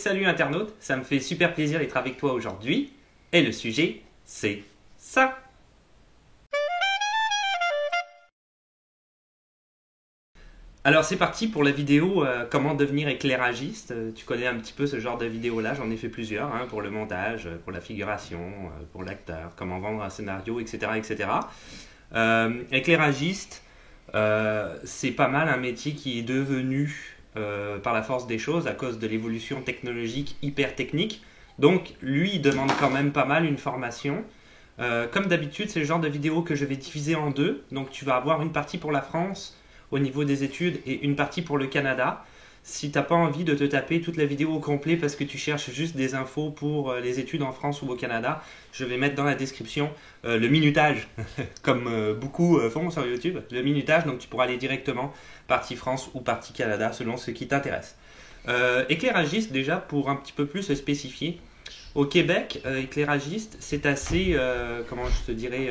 salut internaute, ça me fait super plaisir d'être avec toi aujourd'hui. Et le sujet, c'est ça. Alors c'est parti pour la vidéo comment devenir éclairagiste. Tu connais un petit peu ce genre de vidéo là, j'en ai fait plusieurs, hein, pour le montage, pour la figuration, pour l'acteur, comment vendre un scénario, etc. etc. Éclairagiste, c'est pas mal un métier qui est devenu par la force des choses à cause de l'évolution technologique hyper technique. Donc lui il demande quand même pas mal une formation. Comme d'habitude c'est le genre de vidéo que je vais diviser en deux. Donc tu vas avoir une partie pour la France au niveau des études et une partie pour le Canada. Si t'as pas envie de te taper toute la vidéo au complet parce que tu cherches juste des infos pour les études en France ou au Canada, je vais mettre dans la description le minutage, comme beaucoup font sur YouTube, le minutage, donc tu pourras aller directement partie France ou partie Canada selon ce qui t'intéresse. Éclairagiste, déjà pour un petit peu plus se spécifier, au Québec, éclairagiste, c'est assez, comment je te dirais,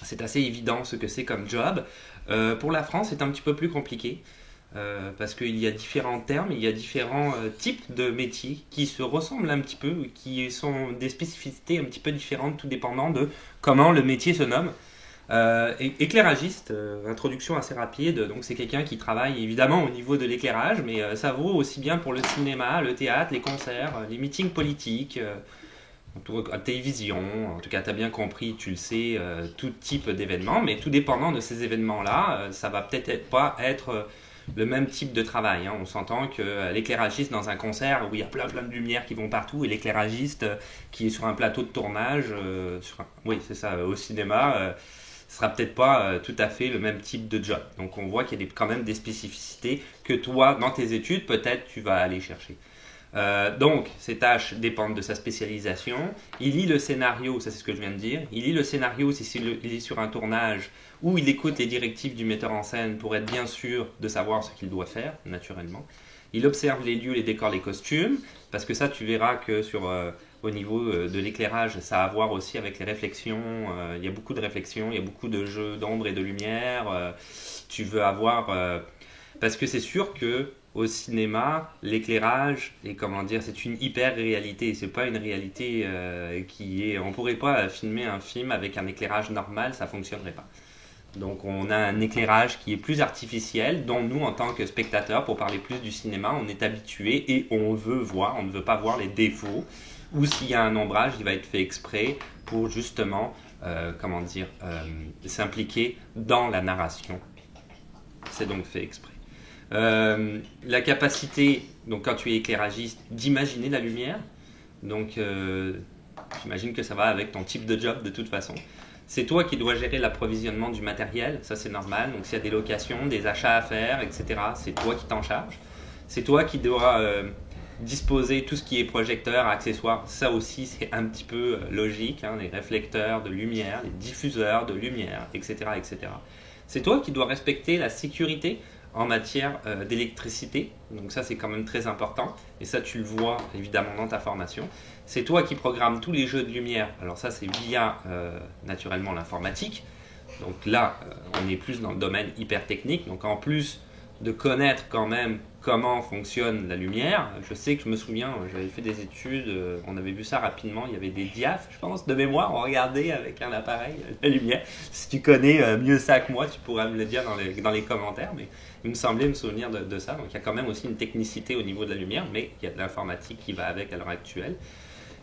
c'est assez évident ce que c'est comme job. Pour la France, c'est un petit peu plus compliqué. Parce qu'il y a différents termes, il y a différents types de métiers qui se ressemblent un petit peu, qui sont des spécificités un petit peu différentes, tout dépendant de comment le métier se nomme. Éclairagiste, introduction assez rapide, donc c'est quelqu'un qui travaille évidemment au niveau de l'éclairage, mais ça vaut aussi bien pour le cinéma, le théâtre, les concerts, les meetings politiques, la télévision, en tout cas tu as bien compris, tu le sais, tout type d'événements, mais tout dépendant de ces événements-là, ça va peut-être pas être le même type de travail. Hein. On s'entend que l'éclairagiste dans un concert où il y a plein de lumières qui vont partout et l'éclairagiste qui est sur un plateau de tournage, oui c'est ça, au cinéma, sera peut-être pas tout à fait le même type de job. Donc on voit qu'il y a quand même des spécificités que toi, dans tes études, peut-être tu vas aller chercher. Donc, ses tâches dépendent de sa spécialisation. Il lit le scénario, ça c'est ce que je viens de dire. Il lit le scénario si il est sur un tournage où il écoute les directives du metteur en scène pour être bien sûr de savoir ce qu'il doit faire, naturellement. Il observe les lieux, les décors, les costumes, parce que ça tu verras que au niveau de l'éclairage, ça a à voir aussi avec les réflexions. Il y a beaucoup de réflexions, il y a beaucoup de jeux d'ombre et de lumière. Tu veux avoir... parce que c'est sûr que au cinéma, l'éclairage, et comment dire, c'est une hyper-réalité. C'est pas une réalité qui est... On pourrait pas filmer un film avec un éclairage normal, ça fonctionnerait pas. Donc on a un éclairage qui est plus artificiel, dont nous, en tant que spectateurs, pour parler plus du cinéma, on est habitué et on veut voir, on ne veut pas voir les défauts. Ou s'il y a un ombrage, il va être fait exprès pour justement, comment dire, s'impliquer dans la narration. C'est donc fait exprès. La capacité, donc quand tu es éclairagiste, d'imaginer la lumière. Donc j'imagine que ça va avec ton type de job de toute façon. C'est toi qui dois gérer l'approvisionnement du matériel, ça c'est normal. Donc s'il y a des locations, des achats à faire, etc., c'est toi qui t'en charges. C'est toi qui dois disposer tout ce qui est projecteur, accessoires, ça aussi c'est un petit peu logique, hein, les réflecteurs de lumière, les diffuseurs de lumière, etc., etc. C'est toi qui dois respecter la sécurité en matière d'électricité, donc ça c'est quand même très important, et ça tu le vois évidemment dans ta formation. C'est toi qui programmes tous les jeux de lumière, alors ça c'est via naturellement l'informatique, donc là on est plus dans le domaine hyper technique, donc en plus de connaître quand même comment fonctionne la lumière, je sais que je me souviens, j'avais fait des études, on avait vu ça rapidement, il y avait des diaphes, je pense, de mémoire, on regardait avec un appareil la lumière. Si tu connais mieux ça que moi, tu pourras me le dire dans les commentaires, mais il me semblait me souvenir de ça, donc il y a quand même aussi une technicité au niveau de la lumière, mais il y a de l'informatique qui va avec à l'heure actuelle.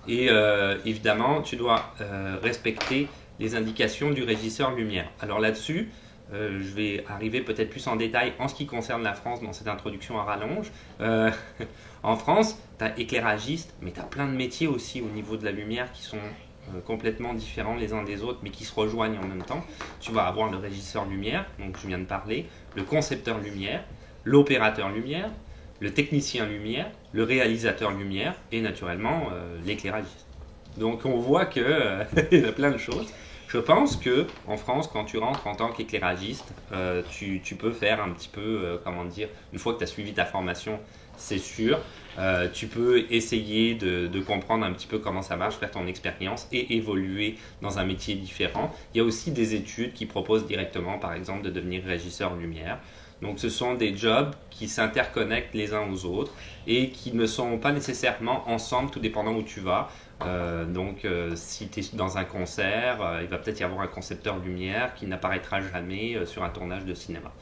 Et évidemment, tu dois respecter les indications du régisseur lumière. Alors là-dessus, je vais arriver peut-être plus en détail en ce qui concerne la France dans cette introduction à rallonge. En France, tu as éclairagiste, mais tu as plein de métiers aussi au niveau de la lumière qui sont complètement différents les uns des autres, mais qui se rejoignent en même temps. Tu vas avoir le régisseur lumière, donc je viens de parler, le concepteur lumière, l'opérateur lumière, le technicien lumière, le réalisateur lumière et naturellement l'éclairagiste. Donc on voit qu'il y a plein de choses. Je pense que en France, quand tu rentres en tant qu'éclairagiste, tu peux faire un petit peu, comment dire, une fois que tu as suivi ta formation, c'est sûr, tu peux essayer de comprendre un petit peu comment ça marche, faire ton expérience et évoluer dans un métier différent. Il y a aussi des études qui proposent directement, par exemple, de devenir régisseur lumière. Donc ce sont des jobs qui s'interconnectent les uns aux autres et qui ne sont pas nécessairement ensemble, tout dépendant où tu vas. Si tu es dans un concert, il va peut-être y avoir un concepteur lumière qui n'apparaîtra jamais sur un tournage de cinéma.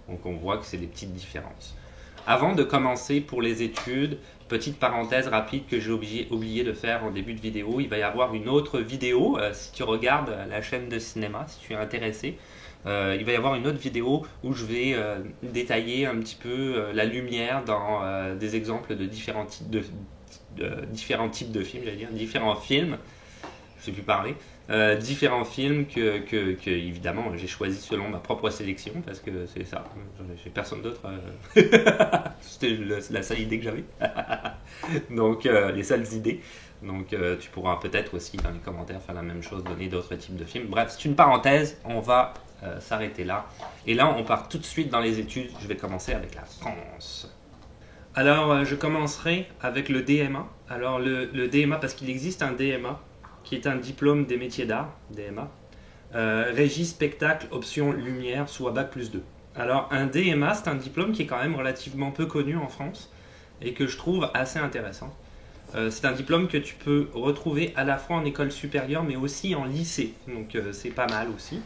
Donc on voit que c'est des petites différences. Avant de commencer pour les études, petite parenthèse rapide que j'ai oublié de faire en début de vidéo, il va y avoir une autre vidéo, si tu regardes la chaîne de cinéma, si tu es intéressé, il va y avoir une autre vidéo où je vais détailler un petit peu la lumière dans des exemples de différents types de films, j'allais dire, différents films, je ne sais plus parler, différents films que évidemment j'ai choisi selon ma propre sélection parce que c'est ça, j'ai personne d'autre, c'était la seule idée que j'avais, donc les seules idées. Donc tu pourras peut-être aussi dans les commentaires faire la même chose, donner d'autres types de films. Bref, c'est une parenthèse, on va s'arrêter là. Et là, on part tout de suite dans les études. Je vais commencer avec la France. Alors, je commencerai avec le DMA. Alors, le DMA, parce qu'il existe un DMA, qui est un diplôme des métiers d'art, DMA, régie, spectacle, option, lumière, soit Bac+2. Alors, un DMA, c'est un diplôme qui est quand même relativement peu connu en France et que je trouve assez intéressant. C'est un diplôme que tu peux retrouver à la fois en école supérieure, mais aussi en lycée. Donc, c'est pas mal aussi.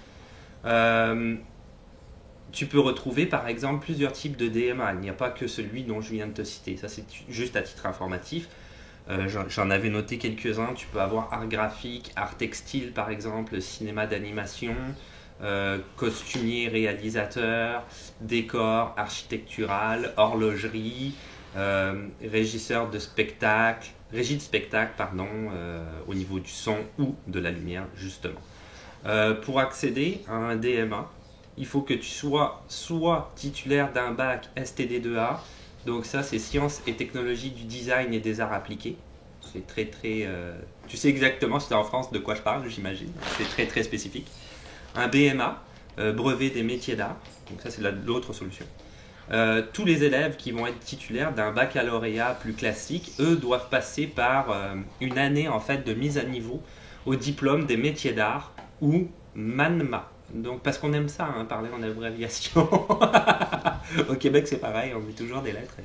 Tu peux retrouver par exemple plusieurs types de DMA. Il n'y a pas que celui dont je viens de te citer. Ça, c'est juste à titre informatif. J'en avais noté quelques-uns. Tu peux avoir art graphique, art textile par exemple, cinéma d'animation, costumier, réalisateur, décor, architectural, horlogerie, régisseur de spectacle, régie de spectacle, pardon, au niveau du son ou de la lumière justement. Pour accéder à un DMA, il faut que tu sois soit titulaire d'un bac STD2A, donc ça c'est sciences et technologies du design et des arts appliqués. C'est très tu sais exactement si tu es en France de quoi je parle, j'imagine. C'est très spécifique. Un BMA, brevet des métiers d'art, donc ça c'est l'autre solution. Tous les élèves qui vont être titulaires d'un baccalauréat plus classique, eux doivent passer par une année en fait de mise à niveau au diplôme des métiers d'art ou MANMA. Donc, parce qu'on aime ça, hein, parler en abréviation. Au Québec, c'est pareil, on met toujours des lettres.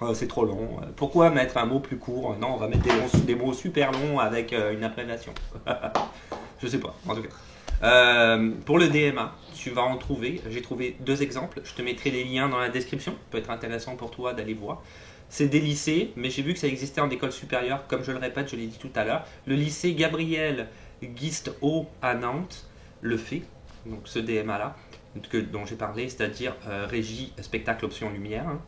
Oh, c'est trop long. Pourquoi mettre un mot plus court? Non, on va mettre des mots super longs avec une abréviation. Je sais pas, en tout cas. Pour le DMA, tu vas en trouver. J'ai trouvé 2 exemples. Je te mettrai les liens dans la description. Ça peut être intéressant pour toi d'aller voir. C'est des lycées, mais j'ai vu que ça existait en école supérieure. Comme je le répète, je l'ai dit tout à l'heure. Le lycée Gabriel Guisteau à Nantes le fait, donc ce DMA-là, dont j'ai parlé, c'est-à-dire régie, spectacle, option, lumière, hein,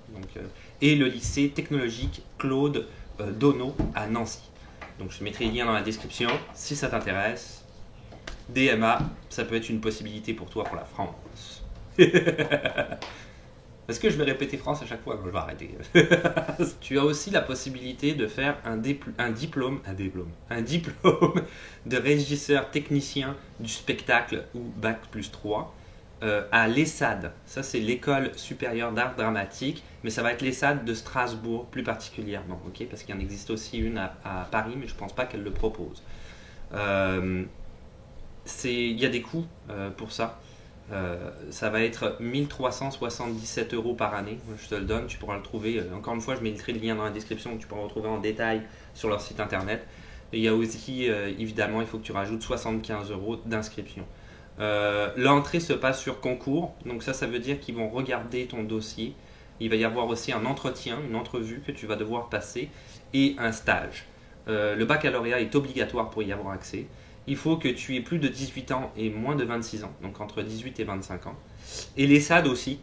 et le lycée technologique Claude Donneau à Nancy. Donc je mettrai les liens dans la description si ça t'intéresse. DMA, ça peut être une possibilité pour toi pour la France. Est-ce que je vais répéter France à chaque fois? Non, je vais arrêter. Tu as aussi la possibilité de faire un diplôme de régisseur technicien du spectacle ou Bac+3 à l'ESSAD. Ça, c'est l'école supérieure d'art dramatique, mais ça va être l'ESSAD de Strasbourg plus particulièrement, okay, parce qu'il y en existe aussi une à Paris, mais je ne pense pas qu'elle le propose. Il y a des coûts pour ça. Ça va être 1377 € par année. Je te le donne, tu pourras le trouver. Encore une fois, je mettrai le lien dans la description, tu pourras le retrouver en détail sur leur site internet. Et il y a aussi, évidemment, il faut que tu rajoutes 75 € d'inscription. L'entrée se passe sur concours, donc ça veut dire qu'ils vont regarder ton dossier. Il va y avoir aussi un entretien, une entrevue que tu vas devoir passer et un stage. Le baccalauréat est obligatoire pour y avoir accès. Il faut que tu aies plus de 18 ans et moins de 26 ans, donc entre 18 et 25 ans. Et l'ESSAD aussi,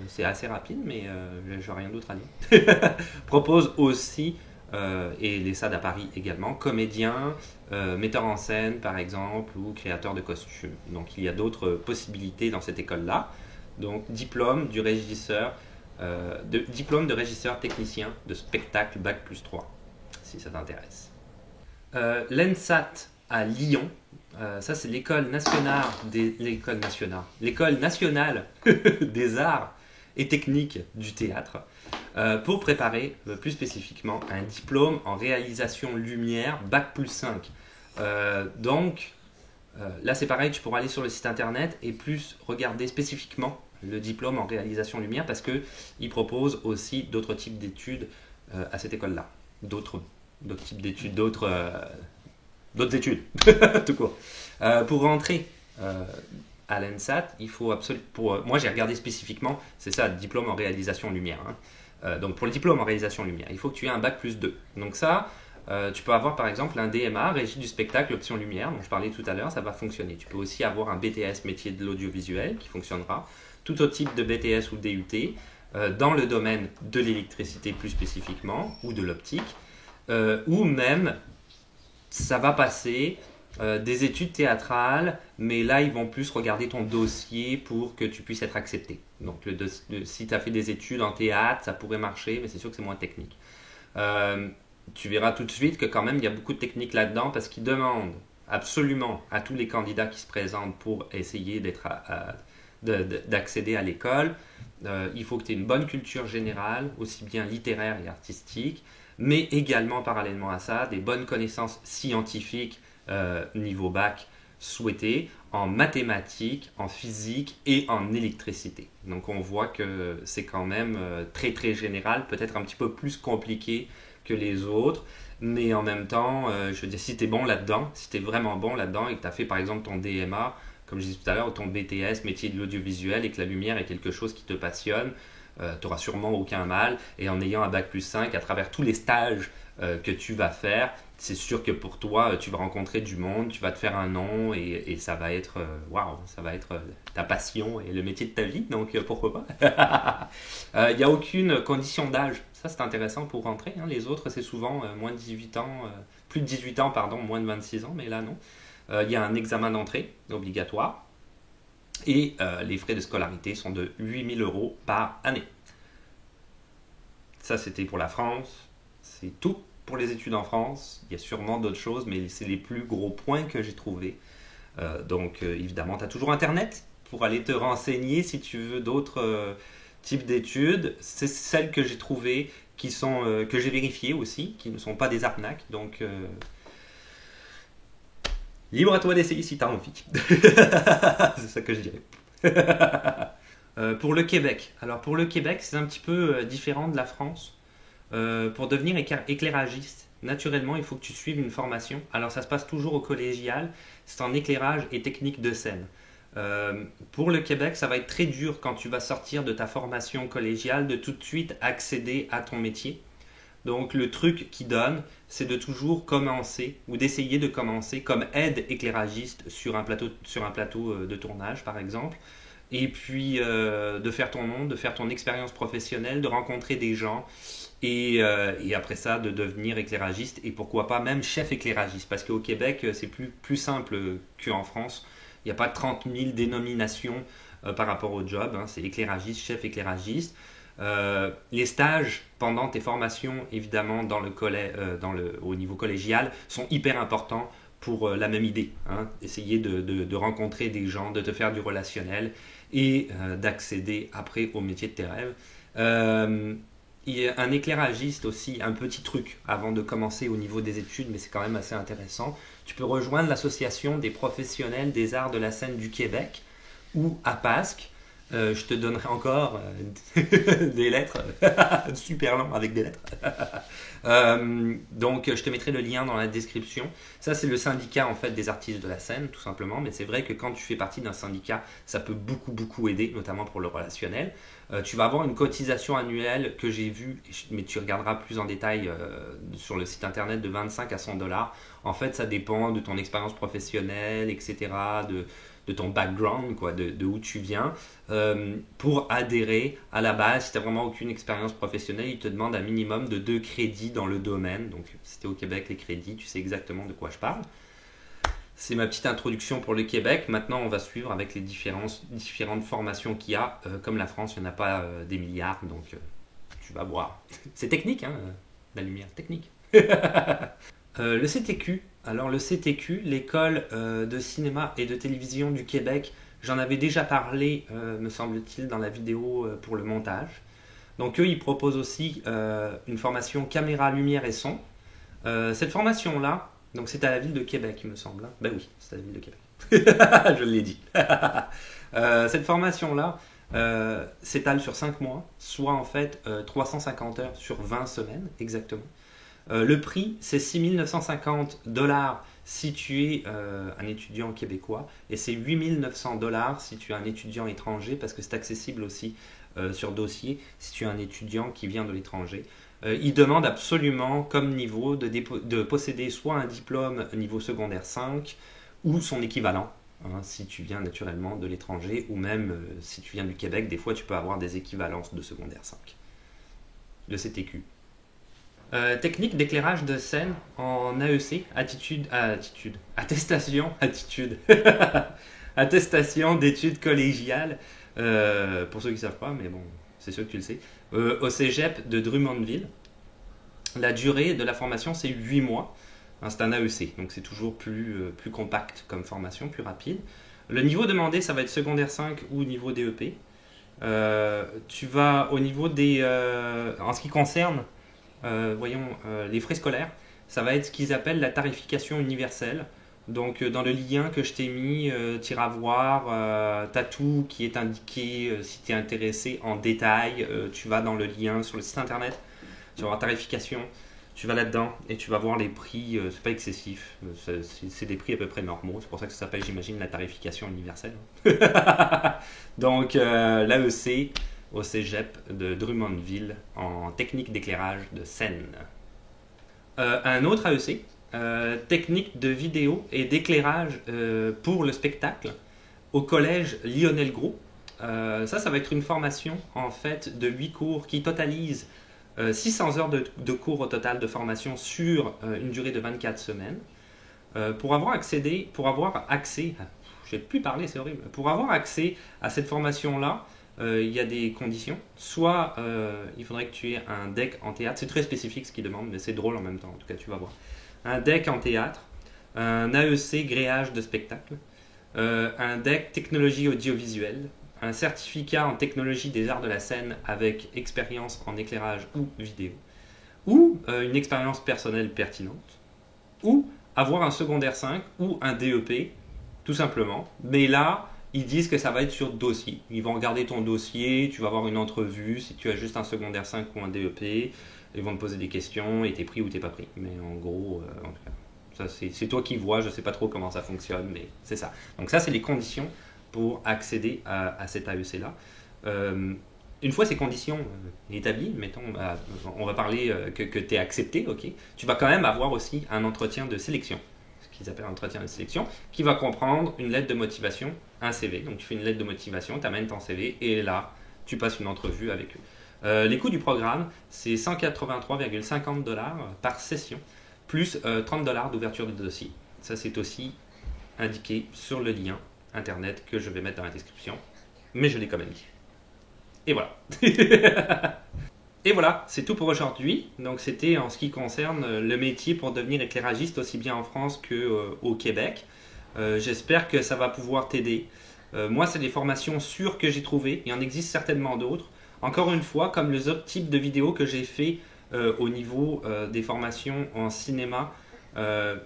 c'est assez rapide, mais je n'ai rien d'autre à dire, propose aussi, et l'ESSAD à Paris également, comédien, metteur en scène par exemple, ou créateur de costumes. Donc il y a d'autres possibilités dans cette école-là. Donc diplôme de régisseur technicien de spectacle Bac+3, si ça t'intéresse. L'ENSAT à Lyon, ça c'est l'école nationale des arts et techniques du théâtre, pour préparer plus spécifiquement un diplôme en réalisation lumière Bac+5. Donc là c'est pareil, tu pourras aller sur le site internet et plus regarder spécifiquement le diplôme en réalisation lumière parce qu'il propose aussi d'autres types d'études à cette école-là. D'autres types d'études, d'autres études, tout court. Pour rentrer à l'ENSAT, il faut absolument... moi, j'ai regardé spécifiquement, c'est ça, diplôme en réalisation lumière. Hein. Donc, pour le diplôme en réalisation lumière, il faut que tu aies un bac plus 2. Donc ça, tu peux avoir par exemple un DMA, régie du spectacle, option lumière, dont je parlais tout à l'heure, ça va fonctionner. Tu peux aussi avoir un BTS, métier de l'audiovisuel, qui fonctionnera. Tout autre type de BTS ou DUT, dans le domaine de l'électricité plus spécifiquement, ou de l'optique, ou même, ça va passer des études théâtrales, mais là, ils vont plus regarder ton dossier pour que tu puisses être accepté. Donc, si tu as fait des études en théâtre, ça pourrait marcher, mais c'est sûr que c'est moins technique. Tu verras tout de suite que quand même, il y a beaucoup de techniques là-dedans parce qu'ils demandent absolument à tous les candidats qui se présentent pour essayer d'accéder à l'école. Il faut que tu aies une bonne culture générale, aussi bien littéraire et artistique, mais également, parallèlement à ça, des bonnes connaissances scientifiques niveau bac souhaitées en mathématiques, en physique et en électricité. Donc on voit que c'est quand même très très général, peut-être un petit peu plus compliqué que les autres, mais en même temps, je veux dire, si tu es bon là-dedans, si tu es vraiment bon là-dedans et que tu as fait par exemple ton DMA, comme je disais tout à l'heure, ou ton BTS, métier de l'audiovisuel, et que la lumière est quelque chose qui te passionne, tu n'auras sûrement aucun mal. Et en ayant un bac plus 5, à travers tous les stages que tu vas faire, c'est sûr que pour toi, tu vas rencontrer du monde, tu vas te faire un nom et ça va être, waouh, ça va être ta passion et le métier de ta vie, donc pourquoi pas. Il n'y a aucune condition d'âge, ça c'est intéressant pour rentrer. Hein. Les autres, c'est souvent moins de 18 ans, plus de 18 ans, pardon, moins de 26 ans, mais là non. Il y a un examen d'entrée obligatoire et les frais de scolarité sont de 8 000 € par année. Ça, c'était pour la France. C'est tout pour les études en France. Il y a sûrement d'autres choses, mais c'est les plus gros points que j'ai trouvés. Donc, évidemment, tu as toujours Internet pour aller te renseigner si tu veux d'autres types d'études. C'est celles que j'ai trouvées, que j'ai vérifiées aussi, qui ne sont pas des arnaques. Donc, libre à toi d'essayer si tu as envie. C'est ça que je dirais. Pour le Québec. Alors pour le Québec, c'est un petit peu différent de la France. Pour devenir éclairagiste, naturellement, il faut que tu suives une formation. Alors ça se passe toujours au collégial. C'est en éclairage et technique de scène. Pour le Québec, ça va être très dur quand tu vas sortir de ta formation collégiale de tout de suite accéder à ton métier. Donc le truc qui donne, c'est de toujours commencer ou d'essayer de commencer comme aide éclairagiste sur un plateau de tournage par exemple. Et puis de faire ton nom, de faire ton expérience professionnelle, de rencontrer des gens et après ça de devenir éclairagiste et pourquoi pas même chef éclairagiste parce qu'au Québec c'est plus simple qu'en France. Il n'y a pas 30 000 dénominations par rapport au job, hein. C'est éclairagiste, chef éclairagiste. Les stages pendant tes formations, évidemment, au niveau collégial, sont hyper importants pour la même idée. Hein. Essayer de rencontrer des gens, de te faire du relationnel et d'accéder après au métier de tes rêves. Il y a un éclairagiste aussi, un petit truc avant de commencer au niveau des études, mais c'est quand même assez intéressant. Tu peux rejoindre l'association des professionnels des arts de la scène du Québec ou APASC. Je te donnerai encore des lettres, super long avec des lettres. Donc je te mettrai le lien dans la description. Ça c'est le syndicat en fait des artistes de la scène tout simplement, mais c'est vrai que quand tu fais partie d'un syndicat, ça peut beaucoup aider, notamment pour le relationnel. Tu vas avoir une cotisation annuelle que j'ai vue, mais tu regarderas plus en détail sur le site internet de 25 à 100 $. En fait ça dépend de ton expérience professionnelle, etc., de ton background, quoi, de où tu viens. Pour adhérer à la base, si tu n'as vraiment aucune expérience professionnelle, ils te demandent un minimum de 2 crédits dans le domaine. Donc si tu es au Québec, les crédits, tu sais exactement de quoi je parle. C'est ma petite introduction pour le Québec. Maintenant, on va suivre avec les différentes formations qu'il y a. Comme la France, il n'y en a pas des milliards, donc tu vas voir. C'est technique, hein, la lumière, technique. Le CTQ. Alors le CTQ, l'école de cinéma et de télévision du Québec, j'en avais déjà parlé, me semble-t-il, dans la vidéo pour le montage. Donc eux, ils proposent aussi une formation caméra, lumière et son. Cette formation-là, donc c'est à la ville de Québec, il me semble. Hein. Ben oui, c'est à la ville de Québec. Je l'ai dit. Cette formation-là, s'étale sur 5 mois, soit en fait 350 heures sur 20 semaines exactement. Le prix, c'est 6 950 $ si tu es un étudiant québécois et c'est 8 900 $ si tu es un étudiant étranger parce que c'est accessible aussi sur dossier si tu es un étudiant qui vient de l'étranger. Il demande absolument comme niveau de posséder soit un diplôme niveau secondaire 5 ou son équivalent. Hein, si tu viens naturellement de l'étranger ou même si tu viens du Québec, des fois tu peux avoir des équivalences de secondaire 5 de CTQ. Technique d'éclairage de scène en AEC, attestation d'études collégiales, pour ceux qui ne savent pas, mais bon, c'est sûr que tu le sais, au cégep de Drummondville. La durée de la formation, c'est 8 mois. Hein, c'est un AEC, donc c'est toujours plus compact comme formation, plus rapide. Le niveau demandé, ça va être secondaire 5 ou niveau DEP. Tu vas au niveau des... en ce qui concerne les frais scolaires, ça va être ce qu'ils appellent la tarification universelle. Donc dans le lien que je t'ai mis, tu iras voir, tu as tout qui est indiqué. Si tu es intéressé en détail, tu vas dans le lien sur le site internet, tu vas voir tarification, tu vas là-dedans et tu vas voir les prix, c'est pas excessif, c'est des prix à peu près normaux, c'est pour ça que ça s'appelle, j'imagine, la tarification universelle. Donc l'AEC au cégep de Drummondville en technique d'éclairage de scène. Un autre AEC, technique de vidéo et d'éclairage pour le spectacle au collège Lionel Gros. Ça va être une formation en fait de 8 cours qui totalise 600 heures de cours au total de formation sur une durée de 24 semaines. Pour avoir accès, je ne vais plus parler, c'est horrible. Pour avoir accès à cette formation-là, il y a des conditions. Soit il faudrait que tu aies un DEC en théâtre, c'est très spécifique ce qu'ils demandent, mais c'est drôle en même temps, en tout cas tu vas voir. Un DEC en théâtre, un AEC gréage de spectacle, un DEC technologie audiovisuelle, un certificat en technologie des arts de la scène avec expérience en éclairage ou vidéo, ou une expérience personnelle pertinente, ou avoir un secondaire 5 ou un DEP, tout simplement. Mais là, ils disent que ça va être sur dossier. Ils vont regarder ton dossier, tu vas avoir une entrevue, si tu as juste un secondaire 5 ou un DEP, ils vont te poser des questions et t'es pris ou t'es pas pris. Mais en gros, en tout cas, ça c'est toi qui vois, je sais pas trop comment ça fonctionne, mais c'est ça. Donc ça, c'est les conditions pour accéder à cet AEC-là. Une fois ces conditions établies, mettons, on va parler que tu es accepté, ok, tu vas quand même avoir aussi un entretien de sélection, ce qu'ils appellent un entretien de sélection, qui va comprendre une lettre de motivation, un CV. Donc tu fais une lettre de motivation, tu amènes ton CV et là, tu passes une entrevue avec eux. Les coûts du programme, c'est 183,50 $ par session, plus 30 $ d'ouverture de dossier. Ça, c'est aussi indiqué sur le lien internet que je vais mettre dans la description, mais je l'ai quand même dit. Et voilà. Et voilà, c'est tout pour aujourd'hui. Donc c'était en ce qui concerne le métier pour devenir éclairagiste aussi bien en France qu'au Québec. J'espère que ça va pouvoir t'aider. Moi, c'est des formations sûres que j'ai trouvées. Il y en existe certainement d'autres. Encore une fois, comme les autres types de vidéos que j'ai fait au niveau des formations en cinéma,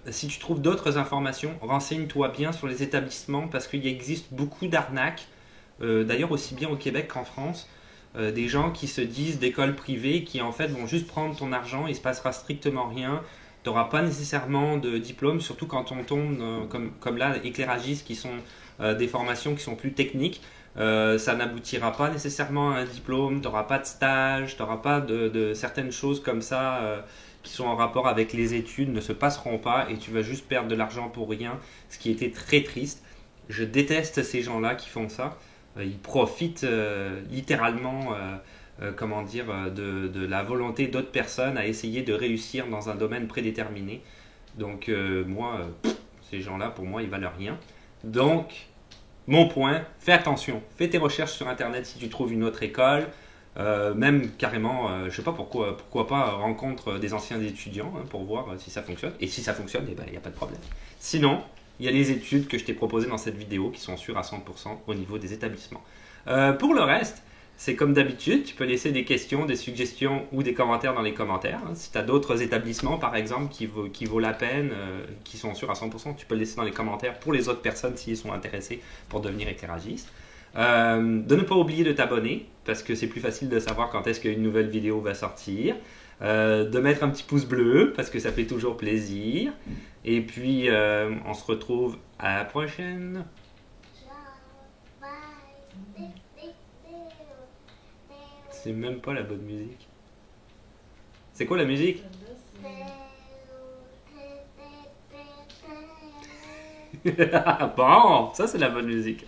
si tu trouves d'autres informations, renseigne-toi bien sur les établissements parce qu'il existe beaucoup d'arnaques, d'ailleurs aussi bien au Québec qu'en France, des gens qui se disent d'écoles privées qui en fait vont juste prendre ton argent, il ne se passera strictement rien, tu n'auras pas nécessairement de diplôme, surtout quand on tombe comme là, éclairagistes qui sont des formations qui sont plus techniques. Ça n'aboutira pas nécessairement à un diplôme, tu n'auras pas de stage, tu n'auras pas de certaines choses comme ça qui sont en rapport avec les études ne se passeront pas et tu vas juste perdre de l'argent pour rien, ce qui était très triste. Je déteste ces gens-là qui font ça. Ils profitent littéralement de la volonté d'autres personnes à essayer de réussir dans un domaine prédéterminé. Donc ces gens-là, pour moi, ils valent rien. Donc, mon point, fais attention, fais tes recherches sur Internet si tu trouves une autre école. Même carrément, je sais pas pourquoi pas rencontre des anciens étudiants pour voir si ça fonctionne. Et si ça fonctionne, eh ben, il n'y a pas de problème. Sinon, il y a les études que je t'ai proposées dans cette vidéo qui sont sûres à 100% au niveau des établissements. Pour le reste, c'est comme d'habitude, tu peux laisser des questions, des suggestions ou des commentaires dans les commentaires. Si tu as d'autres établissements, par exemple, qui vaut la peine, qui sont sûrs à 100%, tu peux le laisser dans les commentaires pour les autres personnes s'ils sont intéressés pour devenir éclairagiste. De ne pas oublier de t'abonner, parce que c'est plus facile de savoir quand est-ce qu'une nouvelle vidéo va sortir. De mettre un petit pouce bleu, parce que ça fait toujours plaisir. Et puis, on se retrouve à la prochaine. C'est même pas la bonne musique. C'est quoi la musique? Bon, ça c'est la bonne musique.